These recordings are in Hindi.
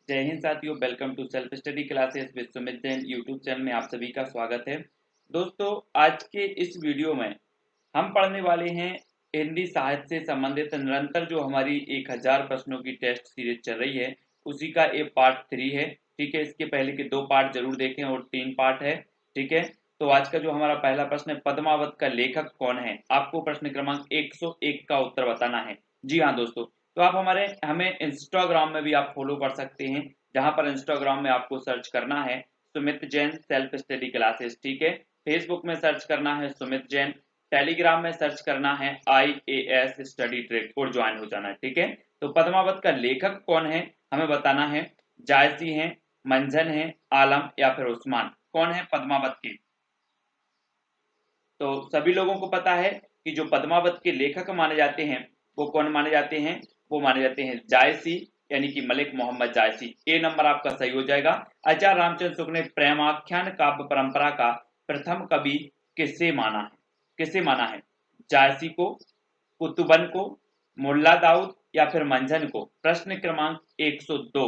जय हिंद साथियों, welcome to self study classes with Sumit Jain YouTube channel में आप सभी का स्वागत है। दोस्तों, आज के इस वीडियो में हम पढ़ने वाले हैं हिंदी साहित्य से संबंधित निरंतर जो हमारी 1000 प्रश्नों की टेस्ट सीरीज चल रही है उसी का ये पार्ट 3 है। ठीक है, इसके पहले के 2 पार्ट जरूर देखें और 3 पार्ट है। ठीक है, तो आज का जो हमारा पहला प्रश्न है, पद्मावत का लेखक कौन है। आपको प्रश्न क्रमांक 101 का उत्तर बताना है। जी हाँ दोस्तों, तो आप हमें इंस्टाग्राम में भी आप फॉलो कर सकते हैं, जहां पर इंस्टाग्राम में आपको सर्च करना है Sumit Jain self study classes. ठीक है, फेसबुक में सर्च करना है सुमित जैन, टेलीग्राम में सर्च करना है IAS स्टडी ट्रैक और ज्वाइन हो जाना है। ठीक है, तो पद्मावत का लेखक कौन है हमें बताना है। जायसी है, मंझन है, आलम या फिर उस्मान, कौन है पद्मावत के। तो सभी लोगों को पता है कि जो पद्मावत के लेखक माने जाते हैं वो कौन माने जाते हैं, वो माने जाते हैं जायसी, यानी कि मलिक मोहम्मद जायसी। ए नंबर आपका सही हो जाएगा। आचार्य रामचंद्र शुक्ल ने प्रेमाख्यान काव्य परंपरा का प्रथम कवि किसे माना है, किसे माना है। जायसी को, कुतुबन को, मुल्ला दाऊद या फिर मंझन को। प्रश्न क्रमांक 102।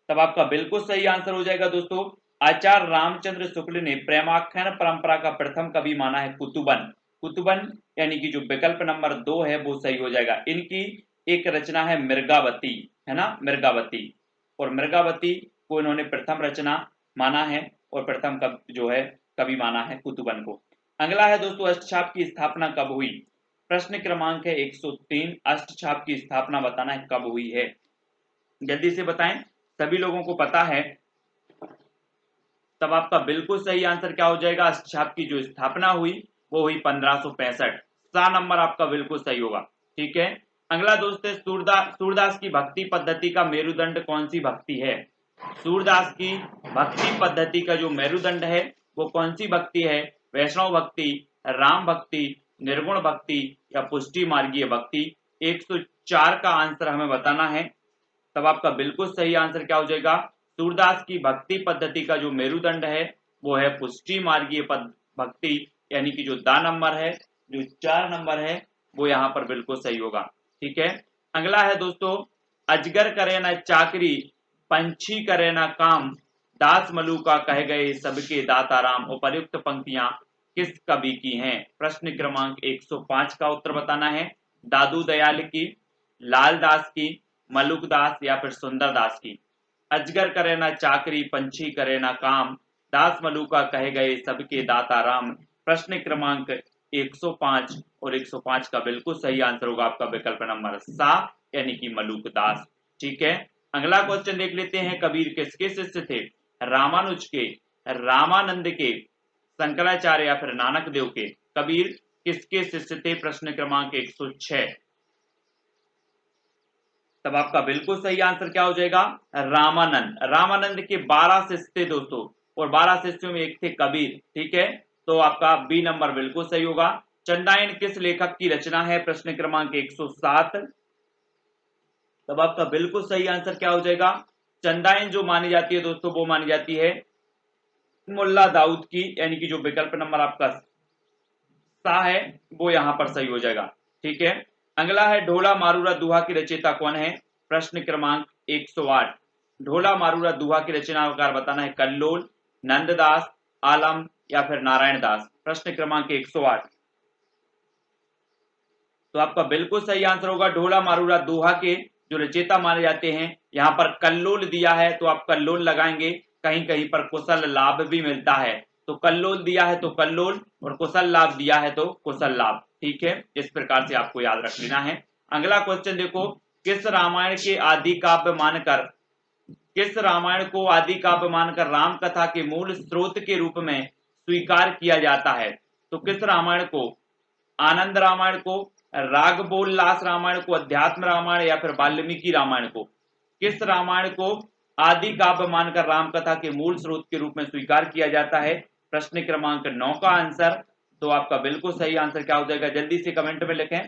तब आपका बिल्कुल सही आंसर हो जाएगा दोस्तों। आचार्य रामचंद्र शुक्ल ने प्रेमाख्यान परंपरा का प्रथम कवि माना है कुतुबन। कुतुबन यानी कि जो विकल्प नंबर 2 है वो सही हो जाएगा। इनकी एक रचना है मृगावती, है ना, मृगावती, और मृगावती को इन्होंने प्रथम रचना माना है और प्रथम जो है कवि माना है कुतुबन को। अगला है दोस्तों, अष्टछाप की स्थापना कब हुई। प्रश्न क्रमांक है 103। अष्टछाप की स्थापना बताना है कब हुई है, जल्दी से बताएं, सभी लोगों को पता है। तब आपका बिल्कुल सही आंसर क्या हो जाएगा, अष्टछाप की जो स्थापना हुई वो हुई 1565। सा नंबर आपका बिल्कुल सही होगा। ठीक है, अगला दोस्त है सूरदास की भक्ति पद्धति का मेरुदंड कौन सी भक्ति है। सूरदास की भक्ति पद्धति का जो मेरुदंड है वो कौन सी भक्ति है। वैष्णव भक्ति, राम भक्ति, निर्गुण भक्ति या पुष्टि मार्गीय भक्ति। 104 का आंसर हमें बताना है। तब आपका बिल्कुल सही आंसर क्या हो जाएगा, सूरदास की भक्ति पद्धति का जो मेरुदंड है वो है पुष्टि मार्गीय भक्ति, यानी कि जो दा नंबर है, जो 4 नंबर है वो यहाँ पर बिल्कुल सही होगा। ठीक है, अगला है दोस्तों, अजगर करे न चाकरी, पंछी करे न काम, दास मलुका कह गए सबके दाता राम। उपर्युक्त पंक्तियां किस कवि की हैं। प्रश्न क्रमांक 105 का उत्तर बताना है। दादू दयाल की, लाल दास की, मलुकदास या फिर सुंदरदास की। अजगर करे ना चाकरी, पंछी करे ना काम, दास मलुका कहे गए सबके दाता राम। प्रश्न क्रमांक 105 और 105 का बिल्कुल सही आंसर होगा आपका विकल्प नंबर सा, यानी कि मलुकदास। ठीक है, अगला क्वेश्चन देख लेते हैं। कबीर किसके शिष्य थे। रामानुज के, रामानंद के, शंकराचार्य या फिर नानक देव के। कबीर किसके शिष्य थे। प्रश्न क्रमांक 106। तब आपका बिल्कुल सही आंसर क्या हो जाएगा, रामानंद। रामानंद के 12 शिष्य थे दोस्तों, और 12 शिष्यों में एक थे कबीर। ठीक है, तो आपका बी नंबर बिल्कुल सही होगा। चंदायन किस लेखक की रचना है। प्रश्न क्रमांक 107। तब आपका बिल्कुल सही आंसर क्या हो जाएगा, चंदायन जो मानी जाती है दोस्तों वो मानी जाती है मुल्ला दाऊद की, यानी कि जो विकल्प नंबर आपका सा है वो यहां पर सही हो जाएगा। ठीक है, अगला है ढोला मारूरा दुहा की रचयिता कौन है। प्रश्न क्रमांक 108। ढोला मारूरा दुहा की रचनाकार बताना है। कल्लोल, नंददास, आलम या फिर नारायण दास। प्रश्न क्रमांक 108। तो आपका बिल्कुल सही आंसर होगा, ढोला मारूरा दुहा के जो रचयिता माने जाते हैं। यहाँ पर कल्लोल दिया है तो आप कल्लोल लगाएंगे, कहीं कहीं पर कुशल लाभ भी मिलता है। तो कल्लोल दिया है तो कल्लोल, और कुशल लाभ दिया है तो कुशल लाभ। ठीक है, इस प्रकार से आपको याद रख लेना है। अगला क्वेश्चन देखो, किस रामायण के आदि काव्य मानकर, किस रामायण को आदि काव्य मानकर राम कथा के मूल स्रोत के रूप में स्वीकार किया जाता है। तो किस रामायण को, आनंद रामायण को, रागबोललास रामायण को, अध्यात्म रामायण या फिर वाल्मीकि रामायण को। किस रामायण को आदि काव्य मानकर रामकथा के मूल स्रोत के रूप में स्वीकार किया जाता है। प्रश्न क्रमांक 9 का आंसर। तो आपका बिल्कुल सही आंसर क्या हो जाएगा, जल्दी से कमेंट में लिखें।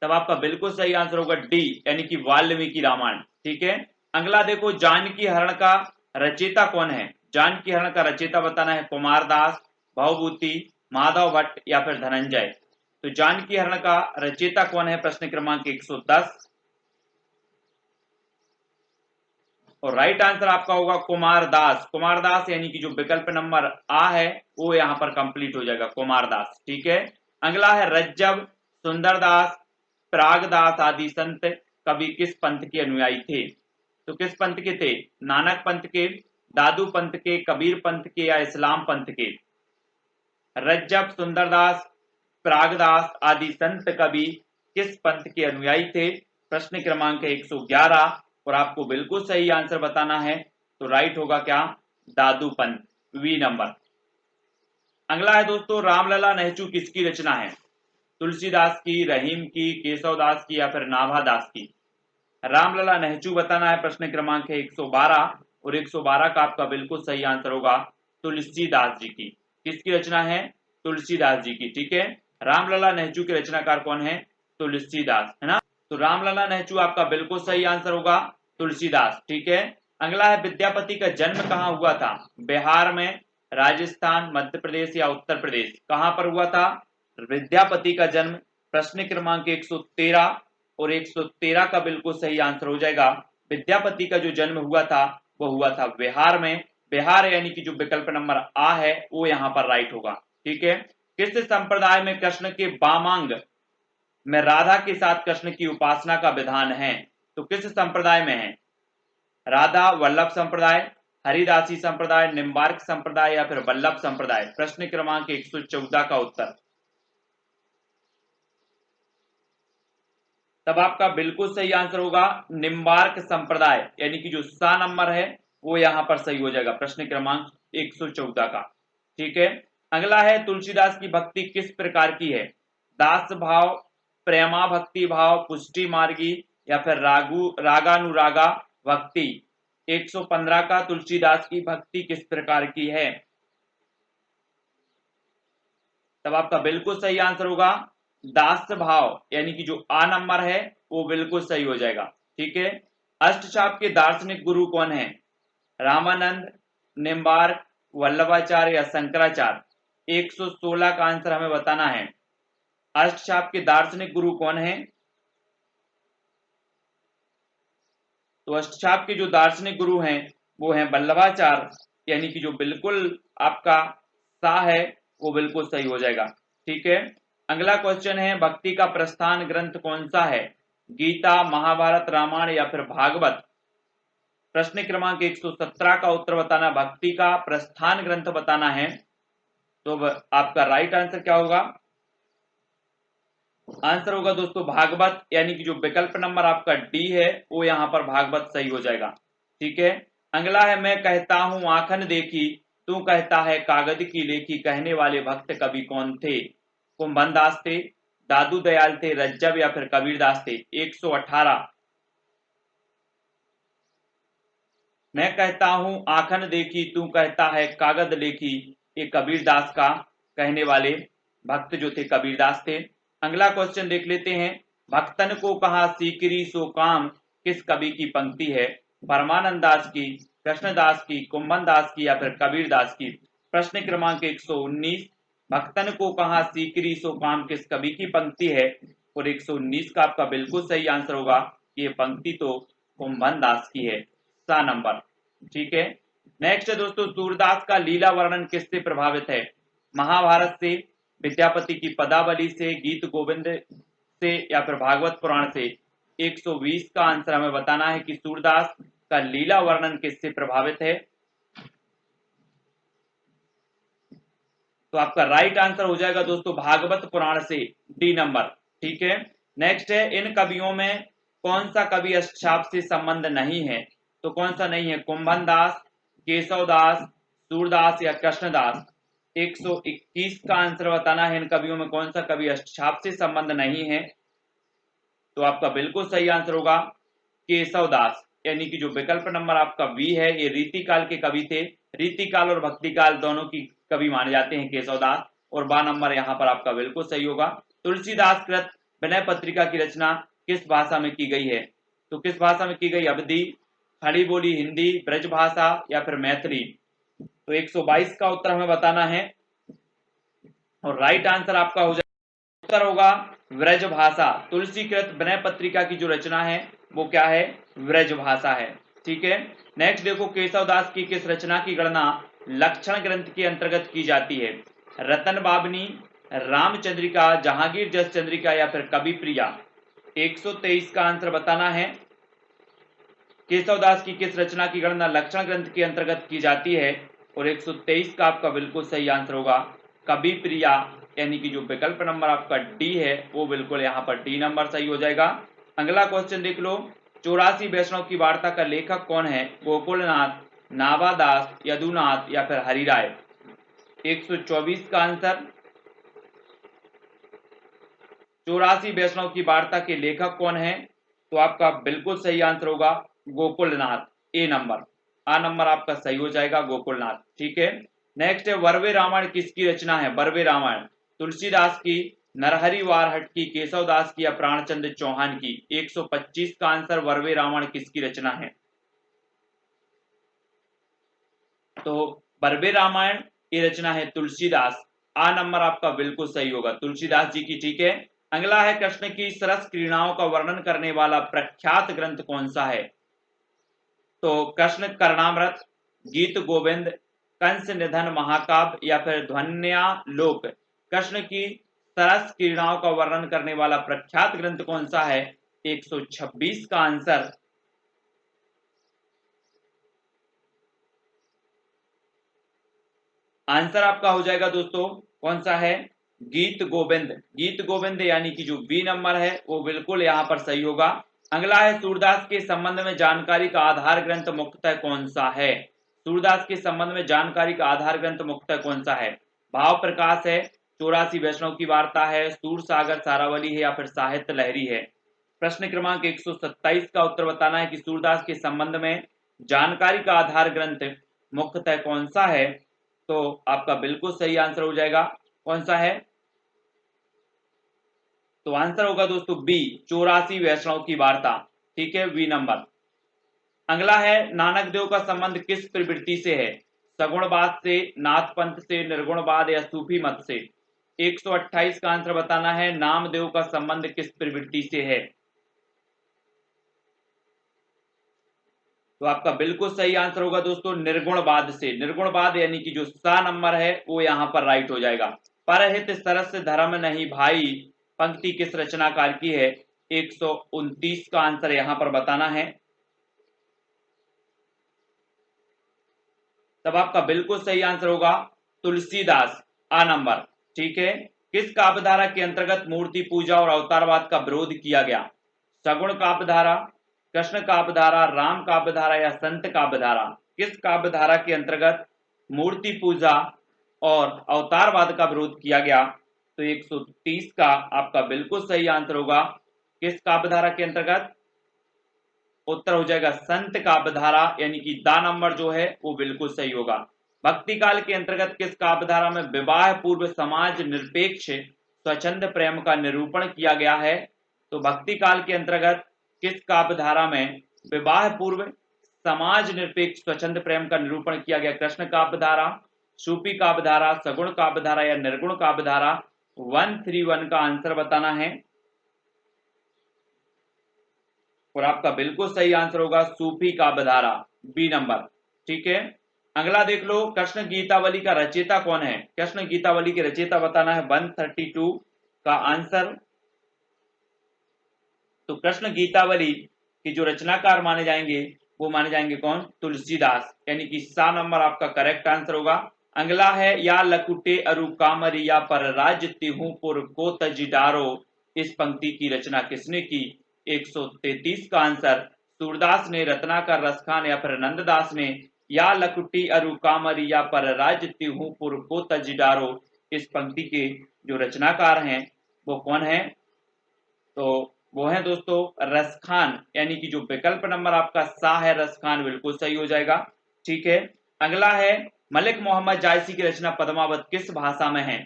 तब आपका बिल्कुल सही आंसर होगा डी, यानी कि वाल्मीकि रामायण। ठीक है, अगला देखो, जानकी हरण का रचयिता कौन है। जानकी हरण का रचयिता बताना है। कुमारदास, भवभूति, माधव भट्ट या फिर धनंजय। तो जानकी हरण का रचयिता कौन है? प्रश्न क्रमांक 110। और राइट आंसर आपका होगा कुमार दास। कुमार दास यानी कि जो विकल्प नंबर आ है वो यहाँ पर कंप्लीट हो जाएगा, कुमार दास। ठीक है। अगला है रज्जब, सुंदरदास, परागदास आदि संत कवि किस पंथ के अनुयायी थे? तो किस पंथ के थे? नानक पंथ के, दादू पंथ के, कबीर पंथ के या इस्लाम पंथ के? रज्जब, सुंदरदास, परागदास आदि संत कवि किस पंथ के अनुयायी थे? प्रश्न क्रमांक 111। और आपको बिल्कुल सही आंसर बताना है, तो राइट होगा क्या? दादू पंथ, वी नंबर। अगला है दोस्तों रामलला नेहचू किसकी रचना है? तुलसीदास की, रहीम की, केशवदास की या फिर नाभादास की? रामलला नेहचू बताना है। प्रश्न क्रमांक है 112। और 112 का आपका बिल्कुल सही आंसर होगा तुलसीदास जी की। किसकी रचना है? तुलसीदास जी की। ठीक है। रामलला नेहचू के रचनाकार कौन है? तुलसीदास, है ना। तो रामलला नेहचू आपका बिल्कुल सही आंसर होगा तुलसीदास। ठीक है। अगला है विद्यापति का जन्म कहाँ हुआ था? बिहार में, राजस्थान, मध्य प्रदेश या उत्तर प्रदेश? कहां पर हुआ था विद्यापति का जन्म? प्रश्न क्रमांक 113। और 113 का बिल्कुल सही आंसर हो जाएगा विद्यापति का जो जन्म हुआ था वो हुआ था बिहार में। बिहार यानी कि जो विकल्प नंबर आ है वो यहाँ पर राइट होगा। ठीक है। किस संप्रदाय में कृष्ण के वामांग में राधा के साथ कृष्ण की उपासना का विधान है? तो किस संप्रदाय में है? राधा वल्लभ संप्रदाय, हरिदासी संप्रदाय, निम्बार्क संप्रदाय या फिर वल्लभ संप्रदाय? प्रश्न क्रमांक 114 का उत्तर। तब आपका बिल्कुल सही आंसर होगा निम्बार्क संप्रदाय, यानी कि जो सा नंबर है वो यहां पर सही हो जाएगा, प्रश्न क्रमांक 114 का। ठीक है। अगला है तुलसीदास की भक्ति किस प्रकार की है? दास भाव, प्रेमा भक्ति भाव, पुष्टि मार्गी या फिर रागानुरागा भक्ति? 115 का तुलसीदास की भक्ति किस प्रकार की है? तब आपका बिल्कुल सही आंसर होगा दास भाव, यानी कि जो आ नंबर है वो बिल्कुल सही हो जाएगा। ठीक है। अष्टचाप के दार्शनिक गुरु कौन है? रामानंद, निम्बार्क, वल्लभाचार्य या शंकराचार्य? 116 का आंसर हमें बताना है। अष्टचाप के दार्शनिक गुरु कौन है? तो अष्टचाप के जो दार्शनिक गुरु हैं वो हैं वल्लभाचार्य, यानी कि जो बिल्कुल आपका सा है वो बिल्कुल सही हो जाएगा। ठीक है। अगला क्वेश्चन है भक्ति का प्रस्थान ग्रंथ कौन सा है? गीता, महाभारत, रामायण या फिर भागवत? प्रश्न क्रमांक 117 का उत्तर बताना, भक्ति का प्रस्थान ग्रंथ बताना है। तो आपका राइट आंसर क्या होगा? आंसर होगा दोस्तों भागवत, यानी कि जो विकल्प नंबर आपका डी है वो यहाँ पर भागवत सही हो जाएगा। ठीक है। अगला है मैं कहता हूं आंखन देखी, तू कहता है कागज की लेखी, कहने वाले भक्त कवि कौन थे? कुंभन दास थे, दादू दयाल थे, रज्जब या फिर कबीरदास थे? 118। मैं कहता हूं आंखन देखी, तू कहता है कागज लेखी, ये कबीरदास का कहने वाले भक्त जो थे कबीरदास थे। अगला क्वेश्चन देख लेते हैं। भक्तन को कहा सीकरी सो काम किस कवि की पंक्ति है? परमानंद दास की, कृष्णदास की, कुंभन दास की या फिर कबीरदास की? प्रश्न क्रमांक 119। भक्तन को कहा सीकरी सो काम किस कवि की पंक्ति है? और 119 का आपका बिल्कुल सही आंसर होगा, ये पंक्ति तो कुंभन दास की है, सा नंबर। ठीक है। नेक्स्ट है दोस्तों सूरदास का लीला वर्णन किससे प्रभावित है? महाभारत से, विद्यापति की पदावली से, गीत गोविंद से या फिर भागवत पुराण से? 120 का आंसर हमें बताना है कि सूरदास का लीला वर्णन किससे प्रभावित है। तो आपका राइट आंसर हो जाएगा दोस्तों भागवत पुराण से, डी नंबर। ठीक है। नेक्स्ट है इन कवियों में कौन सा कवि अष्टचाप से संबंध नहीं है? तो कौन सा नहीं है? कुंभन दास, केशवदास, सूरदास या कृष्णदास? 121 का आंसर बताना है इन कवियों में कौन सा कवि अष्टचाप से संबंध नहीं है। तो आपका बिल्कुल सही आंसर होगा केशवदास, यानी कि जो विकल्प नंबर आपका बी है, ये रीतिकाल के कवि थे। रीतिकाल और भक्तिकाल दोनों की कवि माने जाते हैं केशवदास, और बा नंबर यहाँ पर आपका बिल्कुल सही होगा। तुलसीदास कृत विनय पत्रिका की रचना किस भाषा में की गई है? तो किस भाषा में की गई? अवधी, खड़ी बोली हिंदी, ब्रज भाषा या फिर मैथिली? तो 122 का उत्तर हमें बताना है। और राइट आंसर आपका हो जाए उत्तर होगा व्रजभाषा। तुलसीकृत विनय पत्रिका की जो रचना है वो क्या है, व्रजभाषा है। ठीक है, नेक्स्ट देखो, केशवदास की किस रचना की गणना लक्षण ग्रंथ के अंतर्गत की जाती है? रतन बाबनी, रामचंद्रिका, जहांगीर जस चंद्रिका या फिर कवि प्रिया। 123 का आंसर बताना है। केशवदास की किस रचना की गणना लक्षण ग्रंथ के अंतर्गत की जाती है? और 123 का आपका बिल्कुल सही आंसर होगा कवि प्रिया, यानी कि जो विकल्प नंबर आपका डी है वो बिल्कुल यहाँ पर डी नंबर सही हो जाएगा। अगला क्वेश्चन देख लो, 84 वैष्णव की वार्ता का लेखक कौन है? गोकुलनाथ, नावादास, यदुनाथ या फिर हरिराय। 124 का आंसर, 84 वैष्णव की वार्ता के लेखक कौन है? तो आपका बिल्कुल सही आंसर होगा गोकुलनाथ, ए नंबर, आ नंबर आपका सही हो जाएगा गोकुलनाथ। ठीक है, नेक्स्ट है वर्वे रामायण किसकी रचना है? वर्वे रामायण तुलसीदास की, नरहरि वारहट की, केशवदास की या प्राणचंद्र चौहान की। 125 का आंसर, वर्वे रामायण किसकी रचना है? तो वर्वे रामायण की रचना है तुलसीदास, आ नंबर आपका बिल्कुल सही होगा तुलसीदास जी की। ठीक है, अगला है कृष्ण की सरस क्रीड़ाओं का वर्णन करने वाला प्रख्यात ग्रंथ कौन सा है? तो कृष्ण कर्णामृत, गीत गोविंद, कंस निधन महाकाव्य या फिर ध्वन्यालोक। कृष्ण की सरस क्रीड़ाओं का वर्णन करने वाला प्रख्यात ग्रंथ कौन सा है? 126 का आंसर, आंसर आपका हो जाएगा दोस्तों कौन सा है? गीत गोविंद। गीत गोविंद यानी कि जो बी नंबर है वो बिल्कुल यहां पर सही होगा। अगला है सूरदास के संबंध में जानकारी का आधार ग्रंथ मुख्यतः कौन सा है? सूरदास के संबंध में जानकारी का आधार ग्रंथ मुख्यतः कौन सा है? भाव प्रकाश है, 84 वैष्णव की वार्ता है, सूर सागर सारावली है या फिर साहित्य लहरी है। प्रश्न क्रमांक 127 का उत्तर बताना है कि सूरदास के संबंध में जानकारी का आधार ग्रंथ मुख्यतः कौन सा है? तो आपका बिल्कुल सही आंसर हो जाएगा कौन सा है? तो आंसर होगा दोस्तों बी, 84 वैष्णव की वार्ता। ठीक है, बी नंबर। अगला है नानक देव का संबंध किस प्रवृत्ति से है? सगुणवाद से, नाथ पंथ से, निर्गुणवाद या सूफी मत से। 128 का आंसर बताना है, नामदेव का संबंध किस प्रवृत्ति से है? तो आपका बिल्कुल सही आंसर होगा दोस्तों निर्गुणवाद से। निर्गुणवाद यानी कि जो सा नंबर है वो यहां पर राइट हो जाएगा। परहित सरस धर्म नहीं भाई पंक्ति किस रचनाकार की है? 129 का आंसर यहां पर बताना है। तब आपका बिल्कुल सही आंसर होगा तुलसीदास, आ नंबर। ठीक है, किस काव्यधारा के अंतर्गत मूर्ति पूजा और अवतारवाद का विरोध किया गया? सगुण काव्यधारा, कृष्ण काव्यधारा, राम काव्यधारा या संत काव्यधारा। किस काव्यधारा के अंतर्गत मूर्ति पूजा और अवतारवाद का विरोध किया गया? तो 130 का आपका बिल्कुल सही आंसर होगा किस काव्यधारा के अंतर्गत? उत्तर हो जाएगा संत काव्यधारा, यानी कि दा नंबर जो है वो बिल्कुल सही होगा। भक्ति काल के अंतर्गत किस काव्यधारा में विवाह पूर्व समाज निरपेक्ष स्वच्छंद प्रेम का निरूपण किया गया है? तो भक्ति काल के अंतर्गत किस काव्यधारा में विवाह पूर्व समाज निरपेक्ष स्वच्छंद प्रेम का निरूपण किया गया? कृष्ण काव्यधारा, सूफी काव्यधारा, सगुण काव्यधारा या निर्गुण काव्यधारा। 131 का आंसर बताना है और आपका बिल्कुल सही आंसर होगा सूफी काव्यधारा, बी नंबर। ठीक है, अगला देख लो, कृष्ण गीतावली का रचयिता कौन है? कृष्ण गीतावली के रचयिता बताना है। 132 का आंसर, तो कृष्ण गीतावली की जो रचनाकार माने जाएंगे वो माने जाएंगे कौन? तुलसीदास, यानी कि सा नंबर आपका करेक्ट आंसर होगा। अगला है या लकुटे अरु कामरिया पर राज तिहुपुर को तजिडारो, इस पंक्ति की रचना किसने की? 133 का आंसर, सूरदास ने, रत्नाकर, रसखान या फिर नंददास ने। या लकुटी अरु कामरिया पर राज तिहुपुर को तजिडारो, इस पंक्ति के जो रचनाकार हैं वो कौन है? तो वो है दोस्तों रसखान, यानी कि जो विकल्प नंबर आपका सा है रसखान बिल्कुल सही हो जाएगा। ठीक है, अगला है मलिक मोहम्मद जायसी की रचना पद्मावत किस भाषा में है?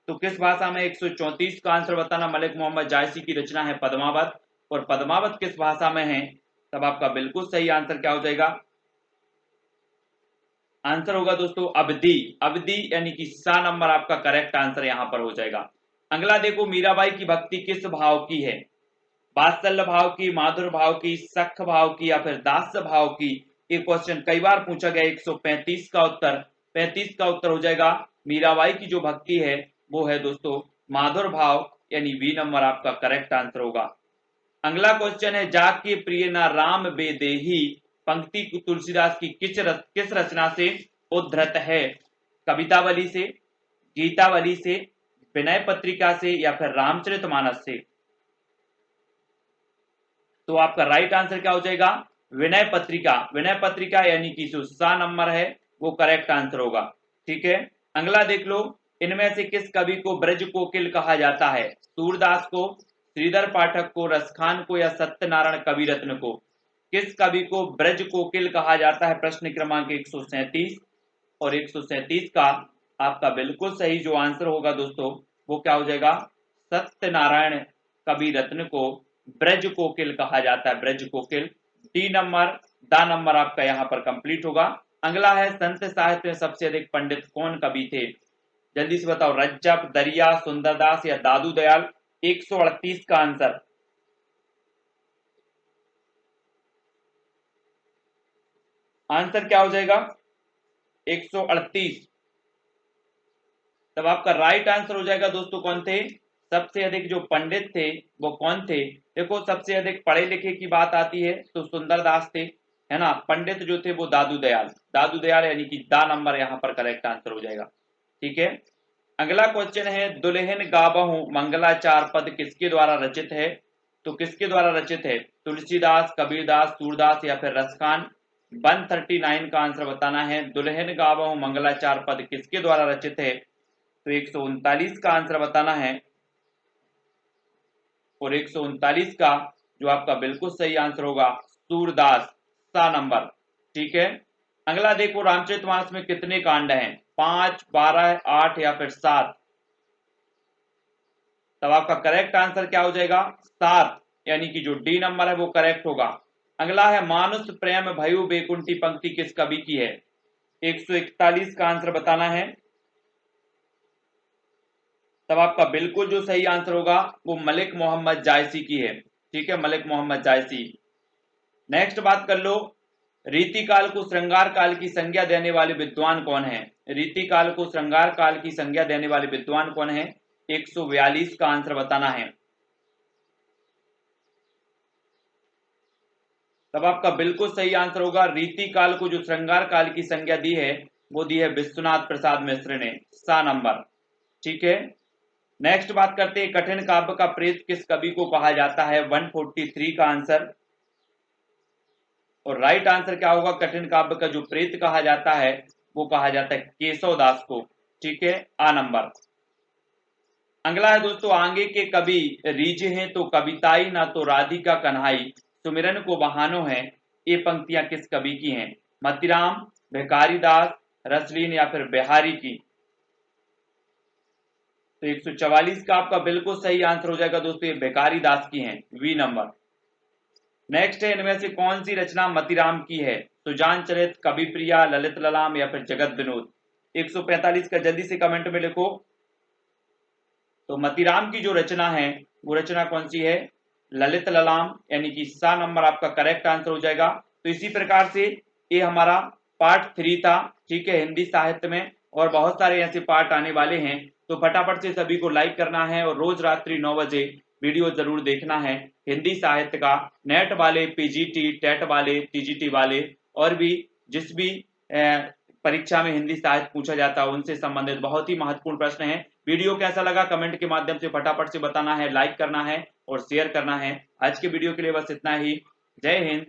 तो किस भाषा में? 134 का आंसर बताना, मलिक मोहम्मद जायसी की रचना है पद्मावत, और पद्मावत किस भाषा में है? तब आपका बिल्कुल सही आंसर क्या हो जाएगा? आंसर होगा दोस्तों अवधी। अवधी यानी कि सा नंबर आपका करेक्ट आंसर यहां पर हो जाएगा। अगला देखो, मीराबाई की भक्ति किस भाव की है? वात्सल्य भाव की, माधुर भाव की, सख भाव की या फिर दास्य भाव की? ये क्वेश्चन कई बार पूछा गया। 135 का उत्तर, 35 का उत्तर हो जाएगा मीराबाई की जो भक्ति है वो है दोस्तों माधुर भाव, यानी बी नंबर आपका करेक्ट आंसर होगा। अगला क्वेश्चन है, जाके प्रिय ना राम बेदेही पंक्ति तुलसीदास की किस रचना से उद्धृत है? कवितावली से, गीतावली से, विनय पत्रिका से या फिर रामचरितमानस से? तो आपका राइट आंसर क्या हो जाएगा? विनय पत्रिका। विनय पत्रिका यानी कि जो सा नंबर है वो करेक्ट आंसर होगा। ठीक है, अगला देख लो, इनमें से किस कवि को ब्रज कोकिल कहा जाता है? सूरदास को, श्रीधर पाठक को, रसखान को या सत्यनारायण कविरत्न को? किस कवि को ब्रज कोकिल कहा जाता है? प्रश्न क्रमांक 137 और 137 का आपका बिल्कुल सही जो आंसर होगा दोस्तों वो क्या हो जाएगा? सत्यनारायण कविरत्न को ब्रज कोकिल कहा जाता है, ब्रज कोकिल। डी नंबर, दा नंबर आपका यहाँ पर कंप्लीट होगा। अगला है, संत साहित्य में सबसे अधिक पंडित कौन कवि थे? जल्दी से बताओ, रज्जब, दरिया, सुंदरदास या दादू दयाल? 138 का आंसर, आंसर क्या हो जाएगा? 138। तब आपका राइट आंसर हो जाएगा दोस्तों कौन थे? सबसे अधिक जो पंडित थे वो कौन थे? देखो, सबसे अधिक पढ़े लिखे की बात आती है तो सुंदरदास थे, है ना। पंडित जो थे वो दादू दयाल, दादू दयाल यानी कि दा नंबर यहाँ पर करेक्ट आंसर हो जाएगा। ठीक है, अगला क्वेश्चन है, दुल्हन गाबहू मंगलाचार पद किसके द्वारा रचित है? तो किसके द्वारा रचित है? तुलसीदास, कबीरदास, सूरदास या फिर रसखान? 139 का आंसर बताना है। दुल्हन गाबहू मंगलाचार पद किसके द्वारा रचित है? तो 139 का आंसर बताना है और 139 का जो आपका बिल्कुल सही आंसर होगा सूरदास, सा नंबर। ठीक है, अगला देखो, रामचरितमानस में कितने कांड हैं? 5, 12, 8 या फिर 7? तब आपका करेक्ट आंसर क्या हो जाएगा? 7, यानी कि जो डी नंबर है वो करेक्ट होगा। अगला है, मानुष प्रेम भयु बेकुंठी पंक्ति किस कवि की है? 141 का आंसर बताना है। तब आपका बिल्कुल जो सही आंसर होगा वो मलिक मोहम्मद जायसी की है। ठीक है, मलिक मोहम्मद जायसी। नेक्स्ट बात कर लो, रीतिकाल को श्रृंगार काल की संज्ञा देने वाले विद्वान कौन है? रीतिकाल को श्रृंगार काल की संज्ञा देने वाले विद्वान कौन है? 142 का आंसर बताना है। तब आपका बिल्कुल सही आंसर होगा, रीतिकाल को जो श्रृंगार काल की संज्ञा दी है वो दी है विश्वनाथ प्रसाद मिश्र ने, सा नंबर। ठीक है, नेक्स्ट बात करते हैं, कठिन काव्य का प्रेत किस कवि को कहा जाता है? 143 का आंसर और राइट आंसर क्या होगा? कठिन काव्य का जो प्रेत कहा जाता है वो कहा जाता है केशव दास को। ठीक है, आ नंबर। अगला है दोस्तों, आगे के कवि रीझ हैं तो कविताई ना तो राधिका कन्हाई सुमिरन को बहानो है, ये पंक्तियां किस कवि की हैं? मतीराम, भिखारी दास, रसलीन या फिर बिहारी की? तो 144 का आपका बिल्कुल सही आंसर हो जाएगा दोस्तों, ये भिखारी दास की हैं, वी नंबर। नेक्स्ट है, इनमें से कौन सी रचना मतीराम की है? सुजान चरित, कवि प्रिया, ललित ललाम या फिर जगत विनोद? 145 का जल्दी से कमेंट में लिखो। तो मतीराम की जो रचना है वो रचना कौन सी है? ललित ललाम, यानी कि सा नंबर आपका करेक्ट आंसर हो जाएगा। तो इसी प्रकार से ये हमारा पार्ट 3 था। ठीक है, हिंदी साहित्य में और बहुत सारे ऐसे पार्ट आने वाले हैं, तो फटाफट से सभी को लाइक करना है और रोज रात्रि 9 बजे वीडियो जरूर देखना है हिंदी साहित्य का। नेट वाले, पीजीटी, टेट वाले, टीजीटी वाले और भी जिस भी परीक्षा में हिंदी साहित्य पूछा जाता है उनसे संबंधित बहुत ही महत्वपूर्ण प्रश्न है। वीडियो कैसा लगा कमेंट के माध्यम से फटाफट से बताना है, लाइक करना है और शेयर करना है। आज के वीडियो के लिए बस इतना ही। जय हिंद,